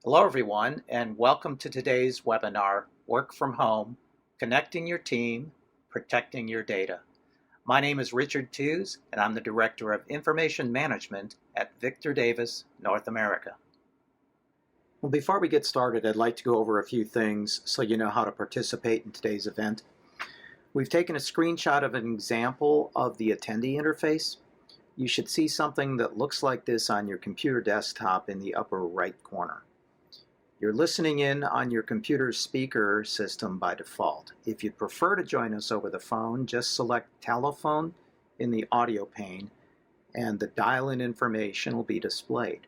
Hello, everyone, and welcome to today's webinar, Work from Home, Connecting Your Team, Protecting Your Data. My name is Richard Tews, and I'm the Director of Information Management at Victor Davis, North America. Well, before we get started, I'd like to go over a few things so you know how to participate in today's event. We've taken a screenshot of an example of the attendee interface. You should see something that looks like this on your computer desktop in the upper right corner. You're listening in on your computer's speaker system by default. If you'd prefer to join us over the phone, just select telephone in the audio pane and the dial-in information will be displayed.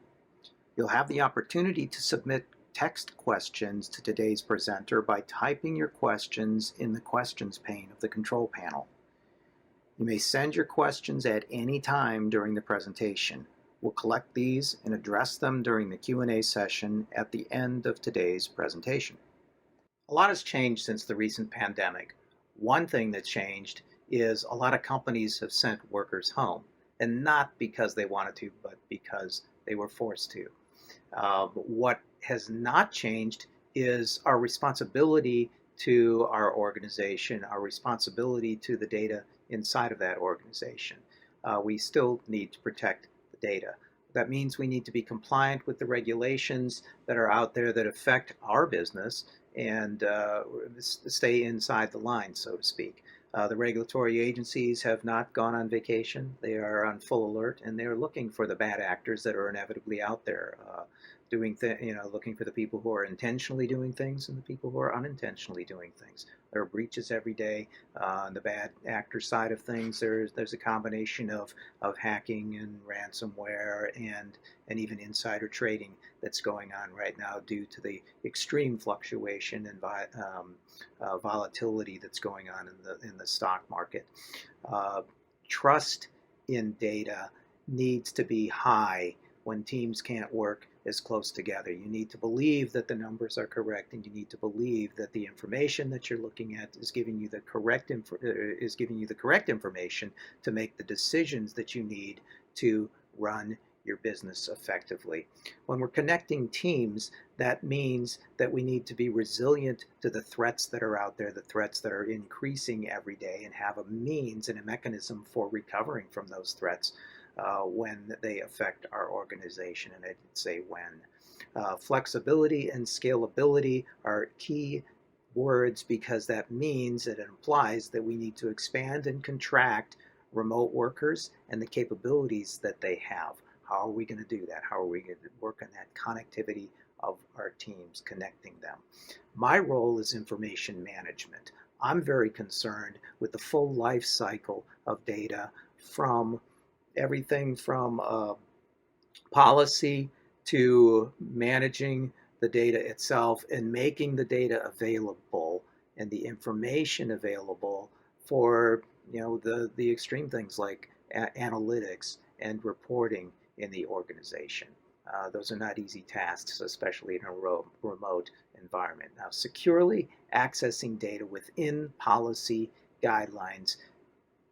You'll have the opportunity to submit text questions to today's presenter by typing your questions in the questions pane of the control panel. You may send your questions at any time during the presentation. We'll collect these and address them during the Q&A session at the end of today's presentation. A lot has changed since the recent pandemic. One thing that changed is a lot of companies have sent workers home, and not because they wanted to, but because they were forced to. What has not changed is our responsibility to our organization, our responsibility to the data inside of that organization. We still need to protect the data. That means we need to be compliant with the regulations that are out there that affect our business and stay inside the line, so to speak. The regulatory agencies have not gone on vacation. They are on full alert, and they're looking for the bad actors that are inevitably out there, looking for the people who are intentionally doing things and the people who are unintentionally doing things. There are breaches every day. On the bad actor side of things, there's a combination of hacking and ransomware and even insider trading that's going on right now due to the extreme fluctuation and volatility that's going on in the stock market. Trust in data needs to be high when teams can't work as close together. You need to believe that the numbers are correct, and you need to believe that the information that you're looking at is giving you the correct information to make the decisions that you need to run your business effectively. When we're connecting teams, that means that we need to be resilient to the threats that are out there, the threats that are increasing every day, and have a means and a mechanism for recovering from those threats when they affect our organization, and I did say when. Flexibility and scalability are key words because that means, it implies that we need to expand and contract remote workers and the capabilities that they have. How are we going to do that? How are we going to work on that connectivity of our teams, connecting them? My role is information management. I'm very concerned with the full life cycle of data, from everything from policy to managing the data itself and making the data available and the information available for the extreme things like analytics and reporting in the organization. Those are not easy tasks, especially in a remote environment. Now, securely accessing data within policy guidelines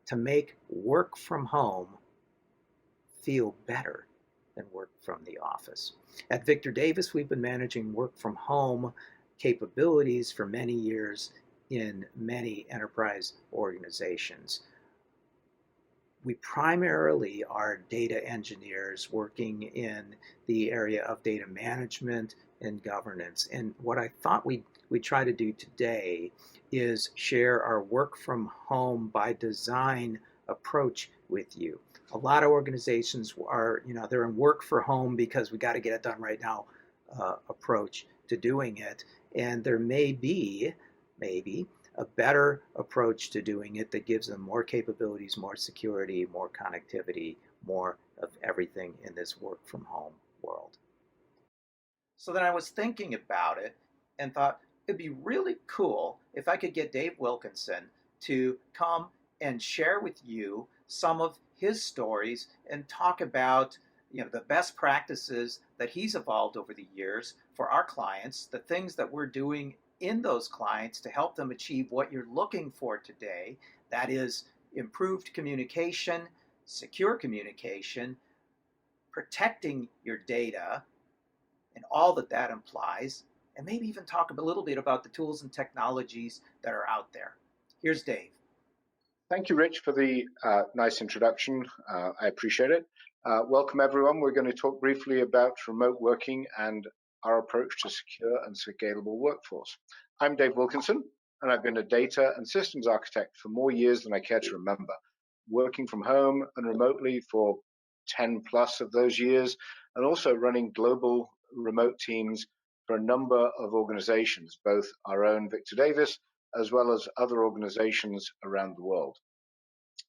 to make work from home feel better than work from the office. At Victor Davis, we've been managing work from home capabilities for many years in many enterprise organizations. We primarily are data engineers working in the area of data management and governance. And what I thought we try to do today is share our work from home by design approach with you. A lot of organizations are, they're in work for home because we got to get it done right now approach to doing it. And there may be, maybe, a better approach to doing it that gives them more capabilities, more security, more connectivity, more of everything in this work from home world. So then I was thinking about it and thought it'd be really cool if I could get Dave Wilkinson to come and share with you some of his stories and talk about the best practices that he's evolved over the years for our clients, the things that we're doing in those clients to help them achieve what you're looking for today. That is improved communication, secure communication, protecting your data, and all that that implies, and maybe even talk a little bit about the tools and technologies that are out there. Here's Dave. Thank you, Rich, for the nice introduction. I appreciate it. Welcome, everyone. We're going to talk briefly about remote working and our approach to secure and scalable workforce. I'm Dave Wilkinson, and I've been a data and systems architect for more years than I care to remember, working from home and remotely for 10 plus of those years, and also running global remote teams for a number of organizations, both our own Victor Davis as well as other organizations around the world.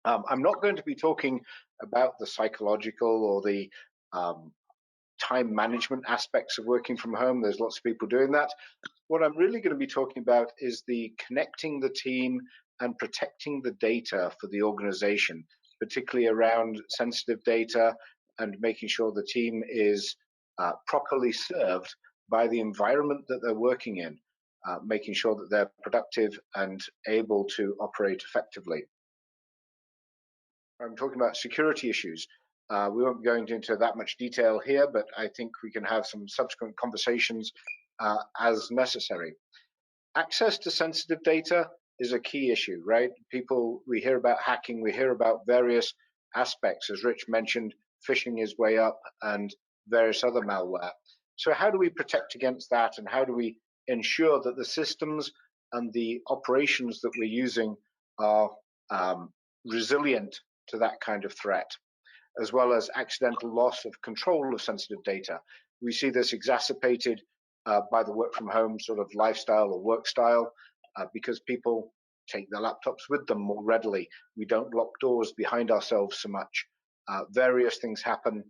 I'm not going to be talking about the psychological or the time management aspects of working from home. There's lots of people doing that. What I'm really going to be talking about is the connecting the team and protecting the data for the organization, particularly around sensitive data and making sure the team is properly served by the environment that they're working in, making sure that they're productive and able to operate effectively. I'm talking about security issues. We won't be going into that much detail here, but I think we can have some subsequent conversations as necessary. Access to sensitive data is a key issue, right? We hear about hacking, we hear about various aspects, as Rich mentioned, phishing is way up and various other malware. So how do we protect against that, and how do we ensure that the systems and the operations that we're using are resilient to that kind of threat, as well as accidental loss of control of sensitive data? We see this exacerbated by the work from home sort of lifestyle or work style, because people take their laptops with them more readily. We don't lock doors behind ourselves so much. Various things happen,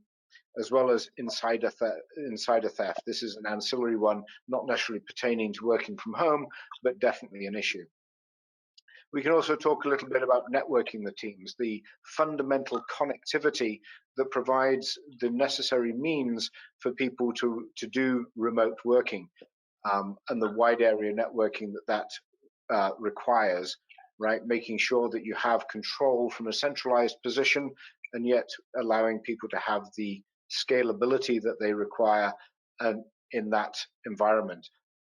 as well as insider theft. This is an ancillary one, not necessarily pertaining to working from home, but definitely an issue. We can also talk a little bit about networking the teams, the fundamental connectivity that provides the necessary means for people to do remote working, and the wide area networking that requires, right? Making sure that you have control from a centralized position and yet allowing people to have the scalability that they require in that environment,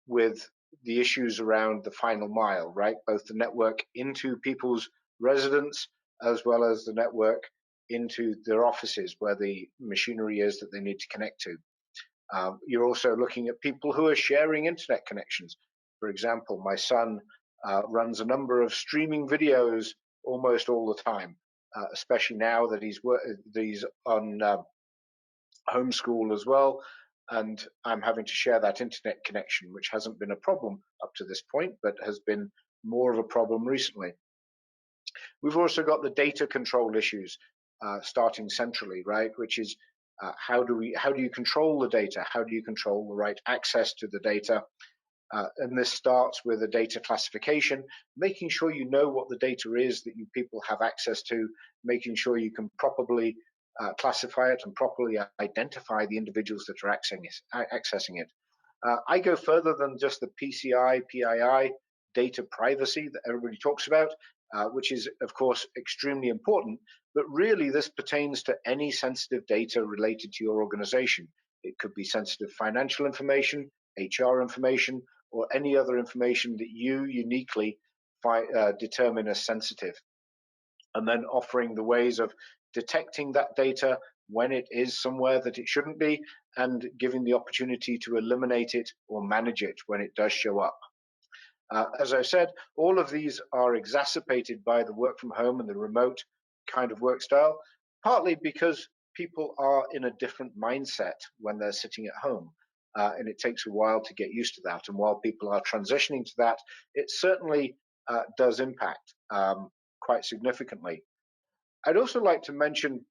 with the issues around the final mile, right? Both the network into people's residence as well as the network into their offices where the machinery is that they need to connect to. You're also looking at people who are sharing internet connections. For example, my son runs a number of streaming videos almost all the time, especially now that he's on homeschool as well, and I'm having to share that internet connection, which hasn't been a problem up to this point, but has been more of a problem recently. We've also got the data control issues starting centrally, right? Which is how do you control the data? How do you control the right access to the data? And this starts with a data classification, making sure you know what the data is that you people have access to, making sure you can properly classify it and properly identify the individuals that are accessing it. I go further than just the PCI data privacy that everybody talks about, which is, of course, extremely important. But really, this pertains to any sensitive data related to your organization. It could be sensitive financial information, HR information, or any other information that you uniquely determine as sensitive. And then offering the ways of detecting that data when it is somewhere that it shouldn't be, and giving the opportunity to eliminate it or manage it when it does show up. As I said, all of these are exacerbated by the work from home and the remote kind of work style, partly because people are in a different mindset when they're sitting at home. And it takes a while to get used to that. And while people are transitioning to that, it certainly does impact quite significantly. I'd also like to mention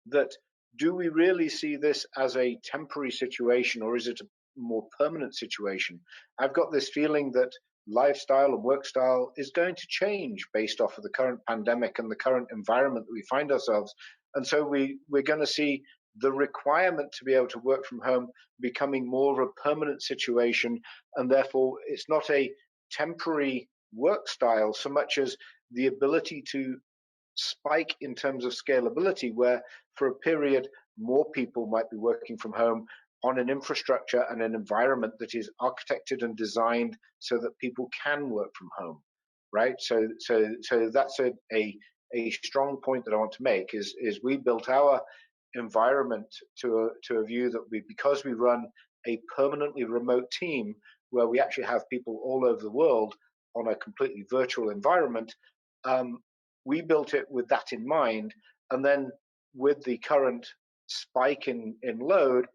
that, do we really see this as a temporary situation, or is it a more permanent situation? I've got this feeling that lifestyle and work style is going to change based off of the current pandemic and the current environment that we find ourselves. And so we're going to see the requirement to be able to work from home becoming more of a permanent situation. And therefore, it's not a temporary work style so much as the ability to spike in terms of scalability, where for a period more people might be working from home on an infrastructure and an environment that is architected and designed so that people can work from home, right? So that's a strong point that I want to make is we built our environment to a view that because we run a permanently remote team where we actually have people all over the world on a completely virtual environment, um, we built it with that in mind. And then with the current spike in load,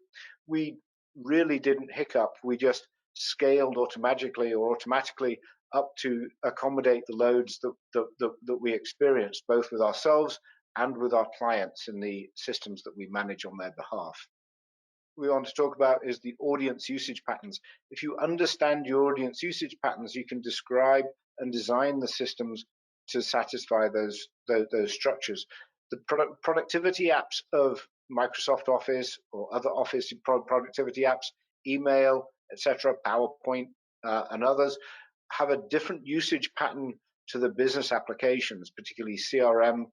we really didn't hiccup. We just scaled automatically up to accommodate the loads that we experienced, both with ourselves and with our clients in the systems that we manage on their behalf. What we want to talk about is the audience usage patterns. If you understand your audience usage patterns, you can describe and design the systems to satisfy those structures. The productivity apps of Microsoft Office or other Office productivity apps, email, etc., PowerPoint, and others, have a different usage pattern to the business applications, particularly CRM,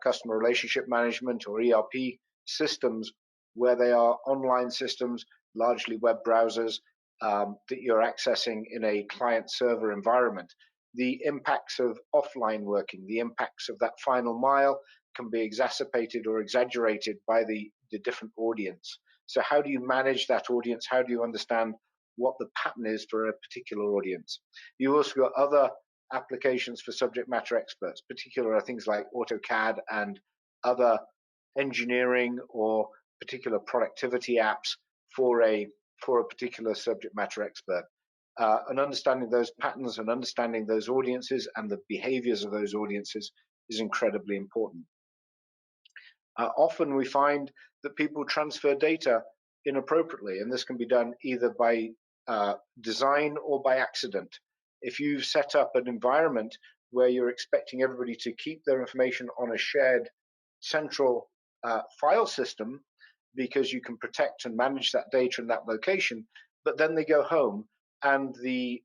customer relationship management, or ERP systems, where they are online systems, largely web browsers, that you're accessing in a client-server environment. The impacts of offline working, the impacts of that final mile can be exacerbated or exaggerated by the different audience. So how do you manage that audience? How do you understand what the pattern is for a particular audience? You've also got other applications for subject matter experts, particular things like AutoCAD and other engineering or particular productivity apps for a particular subject matter expert. And understanding those patterns and understanding those audiences and the behaviors of those audiences is incredibly important. Often we find that people transfer data inappropriately, and this can be done either by design or by accident. If you've set up an environment where you're expecting everybody to keep their information on a shared central file system because you can protect and manage that data in that location, but then they go home and the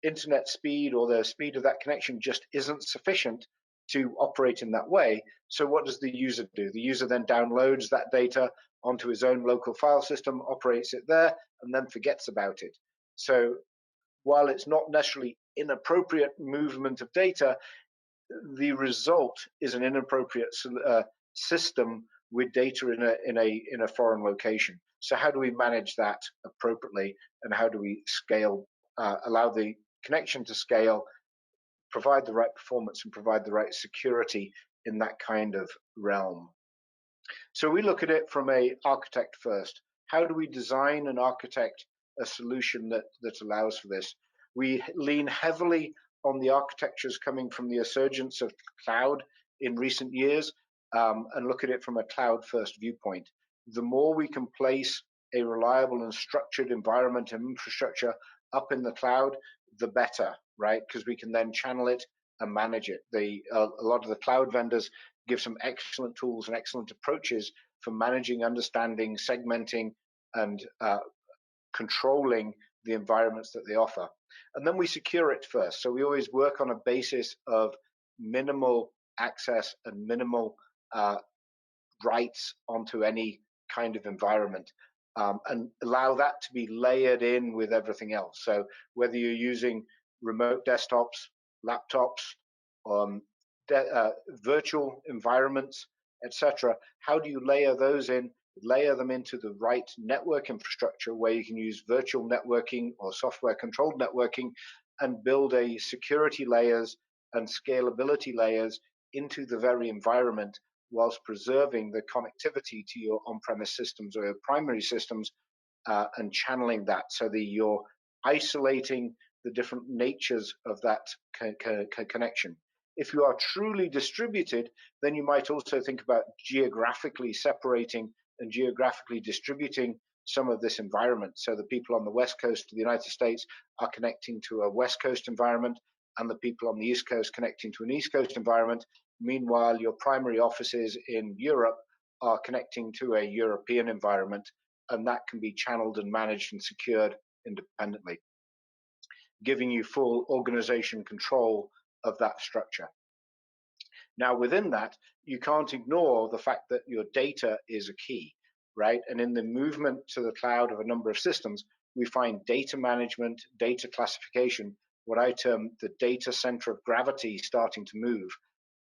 internet speed or the speed of that connection just isn't sufficient to operate in that way. So what does the user do? The user then downloads that data onto his own local file system, operates it there, and then forgets about it. So while it's not necessarily inappropriate movement of data, the result is an inappropriate system with data in a foreign location. So how do we manage that appropriately, and how do we scale, allow the connection to scale, provide the right performance, and provide the right security in that kind of realm? So we look at it from a architect first. How do we design and architect a solution that allows for this? We lean heavily on the architectures coming from the resurgence of cloud in recent years, and look at it from a cloud first viewpoint. The more we can place a reliable and structured environment and infrastructure up in the cloud, the better, right? Because we can then channel it and manage it. A lot of the cloud vendors give some excellent tools and excellent approaches for managing, understanding, segmenting, and controlling the environments that they offer. And then we secure it first. So we always work on a basis of minimal access and minimal rights onto any kind of environment, and allow that to be layered in with everything else. So whether you're using remote desktops, laptops, virtual environments, etc., how do you layer those in? Layer them into the right network infrastructure where you can use virtual networking or software controlled networking and build a security layers and scalability layers into the very environment, whilst preserving the connectivity to your on-premise systems or your primary systems, and channeling that so that you're isolating the different natures of that connection. If you are truly distributed, then you might also think about geographically separating and geographically distributing some of this environment. So the people on the West Coast of the United States are connecting to a West Coast environment, and the people on the East Coast connecting to an East Coast environment. Meanwhile, your primary offices in Europe are connecting to a European environment, and that can be channeled and managed and secured independently, giving you full organization control of that structure. Now, within that, you can't ignore the fact that your data is a key. right? And in the movement to the cloud of a number of systems, we find data management, data classification, what I term the data center of gravity starting to move.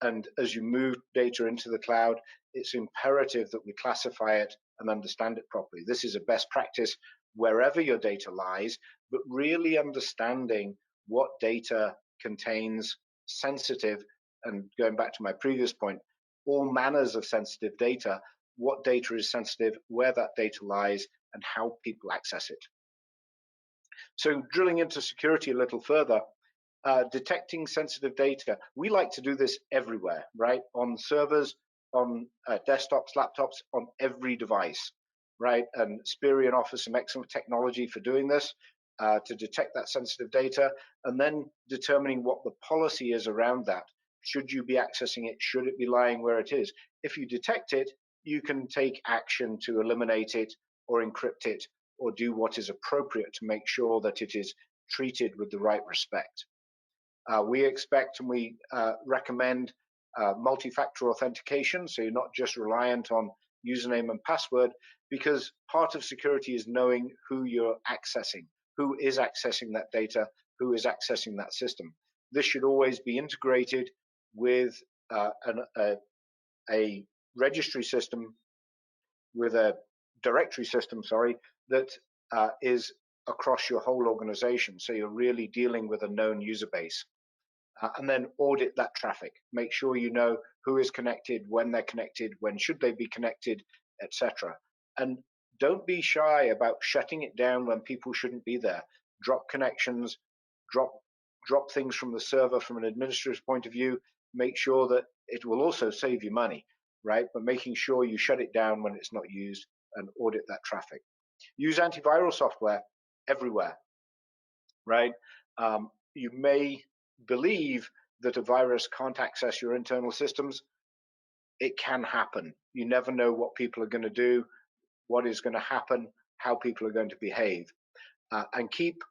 And as you move data into the cloud, it's imperative that we classify it and understand it properly. This is a best practice wherever your data lies, but really understanding what data contains sensitive, and going back to my previous point, all manners of sensitive data, what data is sensitive, where that data lies, and how people access it. So drilling into security a little further, detecting sensitive data. We like to do this everywhere, right? On servers, on desktops, laptops, on every device, right? And Spirion offers some excellent technology for doing this, to detect that sensitive data, and then determining what the policy is around that. Should you be accessing it? Should it be lying where it is? If you detect it, you can take action to eliminate it or encrypt it or do what is appropriate to make sure that it is treated with the right respect. We expect and we recommend multi-factor authentication, so you're not just reliant on username and password, because part of security is knowing who you're accessing, who is accessing that data, who is accessing that system. This should always be integrated with a registry system, with a directory system, sorry, that is across your whole organization. So you're really dealing with a known user base. And then audit that traffic. Make sure you know who is connected, when they're connected, when should they be connected, etc. And don't be shy about shutting it down when people shouldn't be there. Drop connections, drop things from the server from an administrator's point of view. Make sure that it will also save you money, right? But making sure you shut it down when it's not used and audit that traffic. Use antiviral software everywhere, right? You may believe that a virus can't access your internal systems. It can happen. You never know what people are going to do, what is going to happen, how people are going to behave. And keep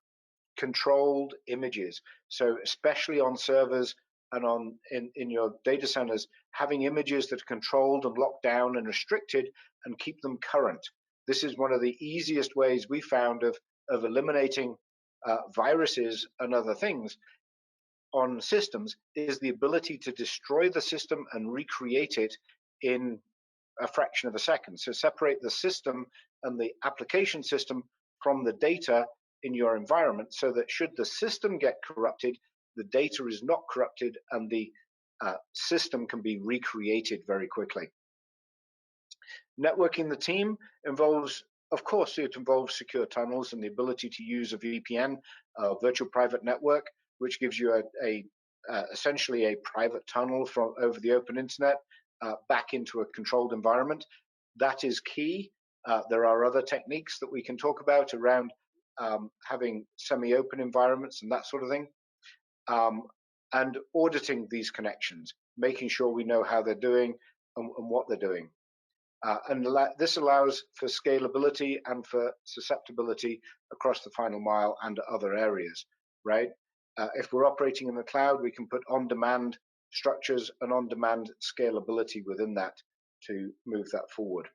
controlled images. So especially on servers and in your data centers, having images that are controlled and locked down and restricted and keep them current. This is one of the easiest ways we found of eliminating viruses and other things on systems, is the ability to destroy the system and recreate it in a fraction of a second. So separate the system and the application system from the data in your environment, so that should the system get corrupted, the data is not corrupted and the system can be recreated very quickly. Networking the team involves, of course, it involves secure tunnels and the ability to use a VPN, virtual private network, which gives you essentially a private tunnel from over the open internet back into a controlled environment. That is key. There are other techniques that we can talk about around having semi-open environments and that sort of thing. And auditing these connections, making sure we know how they're doing and what they're doing. And this allows for scalability and for susceptibility across the final mile and other areas, right? If we're operating in the cloud, we can put on-demand structures and on-demand scalability within that to move that forward.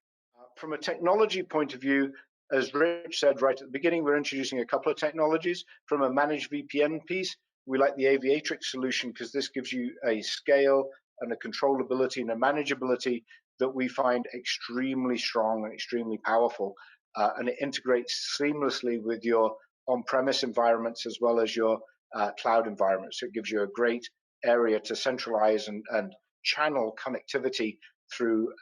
From a technology point of view, as Rich said right at the beginning, we're introducing a couple of technologies. From a managed VPN piece, we like the Aviatrix solution because this gives you a scale and a controllability and a manageability that we find extremely strong and extremely powerful. And it integrates seamlessly with your on-premise environments as well as your cloud environments. So it gives you a great area to centralize and channel connectivity through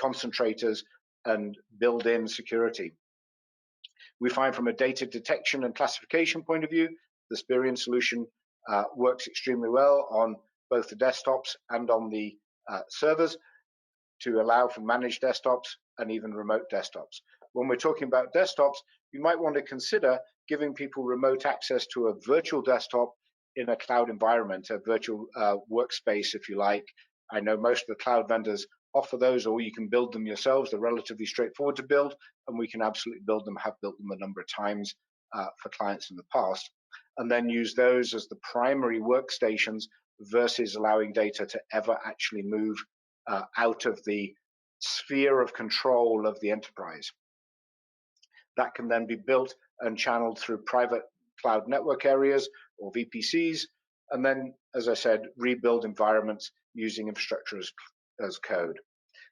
concentrators and build in security. We find from a data detection and classification point of view, the Spirion solution works extremely well on both the desktops and on the servers to allow for managed desktops and even remote desktops. When we're talking about desktops, you might want to consider giving people remote access to a virtual desktop in a cloud environment, a virtual workspace, if you like. I know most of the cloud vendors offer those, or you can build them yourselves. They're relatively straightforward to build, and we can absolutely build them, have built them a number of times for clients in the past, and then use those as the primary workstations versus allowing data to ever actually move out of the sphere of control of the enterprise. That can then be built and channeled through private cloud network areas or VPCs, and then, as I said, rebuild environments using infrastructure as code.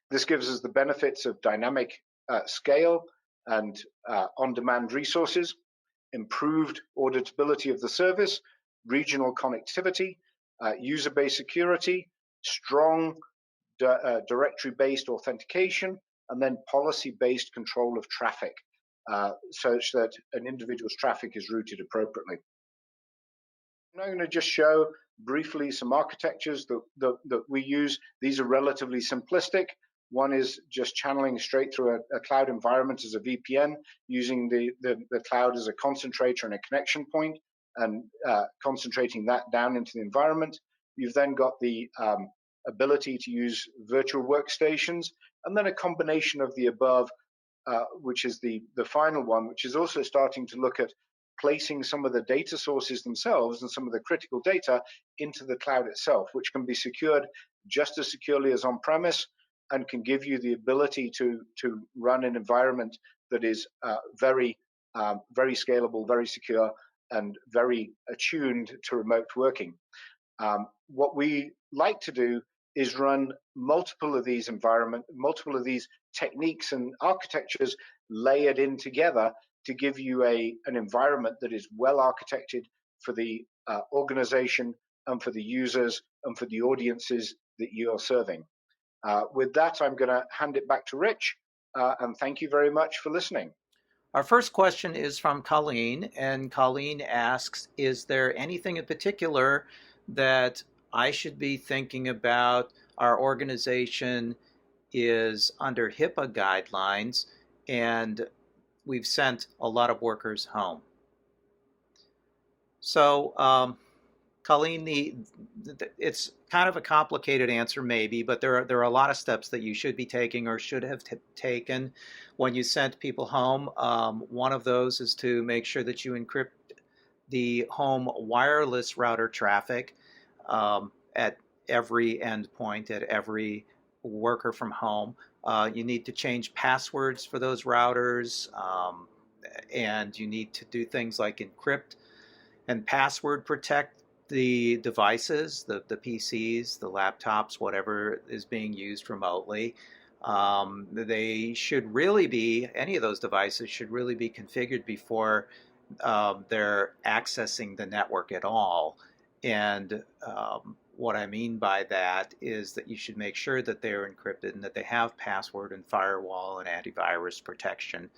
This gives us the benefits of dynamic scale and on-demand resources, improved auditability of the service, regional connectivity, user-based security, strong directory-based authentication, and then policy-based control of traffic, such that an individual's traffic is routed appropriately. I'm now going to just show briefly some architectures that we use. These are relatively simplistic. One is just channeling straight through a cloud environment as a VPN, using the cloud as a concentrator and a connection point, and concentrating that down into the environment. You've then got the ability to use virtual workstations, and then a combination of the above, which is the final one, which is also starting to look at placing some of the data sources themselves and some of the critical data into the cloud itself, which can be secured just as securely as on-premise, and can give you the ability to run an environment that is very scalable, very secure, and very attuned to remote working. What we like to do is run multiple of these techniques and architectures layered in together to give you an environment that is well architected for the organization and for the users and for the audiences that you are serving. With that, I'm going to hand it back to Rich, and thank you very much for listening. Our first question is from Colleen, and Colleen asks, is there anything in particular that I should be thinking about? Our organization is under HIPAA guidelines, and we've sent a lot of workers home. So, Colleen, it's kind of a complicated answer maybe, but there are a lot of steps that you should be taking or should have taken when you sent people home. One of those is to make sure that you encrypt the home wireless router traffic at every endpoint, at every worker from home. You need to change passwords for those routers, and you need to do things like encrypt and password protect the devices, the PCs, the laptops, whatever is being used remotely. They should really be, any of those devices should really be configured before they're accessing the network at all. And what I mean by that is that you should make sure that they're encrypted and that they have password and firewall and antivirus protection.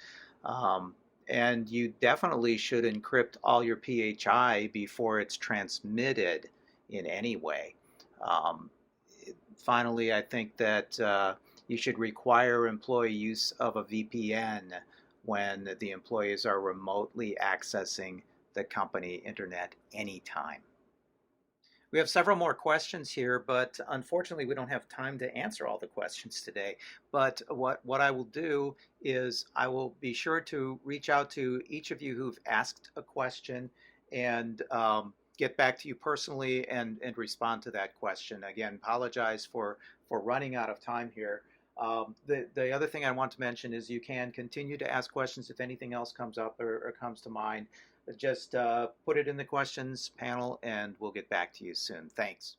And you definitely should encrypt all your PHI before it's transmitted in any way. Finally, I think that you should require employee use of a VPN when the employees are remotely accessing the company internet anytime. We have several more questions here, but unfortunately we don't have time to answer all the questions today. But what I will do is I will be sure to reach out to each of you who've asked a question and get back to you personally and respond to that question. Again, apologize for running out of time here. The other thing I want to mention is you can continue to ask questions if anything else comes up or comes to mind. Just put it in the questions panel and we'll get back to you soon. Thanks.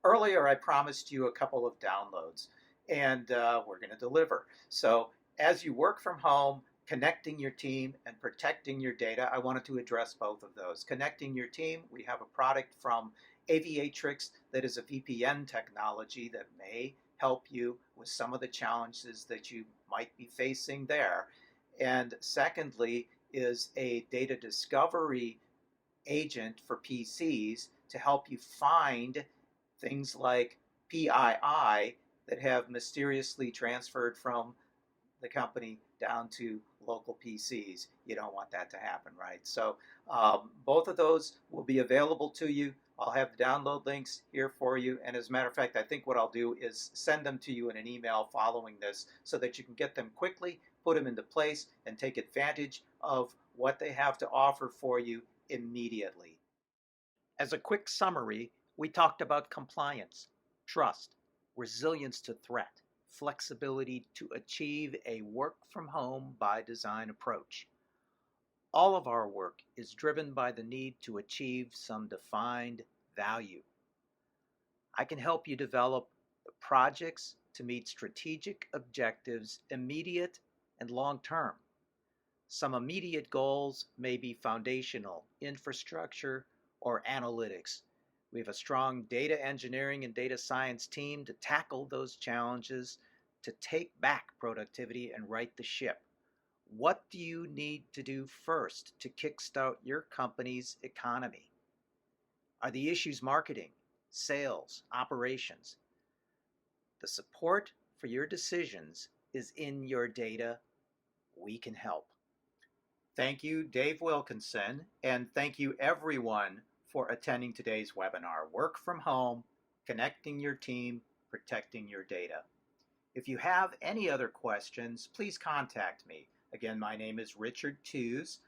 Earlier, I promised you a couple of downloads, and we're going to deliver. So as you work from home, connecting your team and protecting your data, I wanted to address both of those. Connecting your team, we have a product from Aviatrix that is a VPN technology that may help you with some of the challenges that you might be facing there. And secondly, is a data discovery agent for PCs to help you find things like PII that have mysteriously transferred from the company down to local PCs. You don't want that to happen, right? So both of those will be available to you. I'll have the download links here for you. And as a matter of fact, I think what I'll do is send them to you in an email following this so that you can get them quickly, put them into place, and take advantage of what they have to offer for you immediately. As a quick summary, we talked about compliance, trust, resilience to threat, flexibility to achieve a work from home by design approach. All of our work is driven by the need to achieve some defined value. I can help you develop the projects to meet strategic objectives, immediate and long term. Some immediate goals may be foundational, infrastructure, or analytics. We have a strong data engineering and data science team to tackle those challenges, to take back productivity and right the ship. What do you need to do first to kickstart your company's economy? Are the issues marketing, sales, operations? The support for your decisions is in your data. We can help. Thank you, Dave Wilkinson, and thank you everyone for attending today's webinar, Work from Home, Connecting Your Team, Protecting Your Data. If you have any other questions, please contact me. Again, my name is Richard Tews,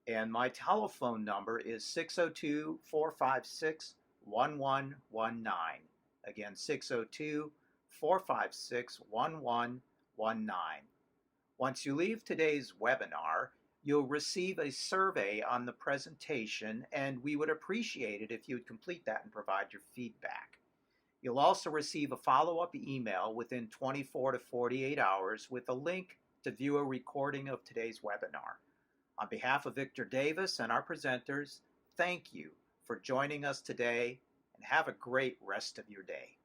and my telephone number is 602-456-1119. Again, 602-456-1119. Once you leave today's webinar, you'll receive a survey on the presentation, and we would appreciate it if you would complete that and provide your feedback. You'll also receive a follow-up email within 24 to 48 hours with a link to view a recording of today's webinar. On behalf of Victor Davis and our presenters, thank you for joining us today, and have a great rest of your day.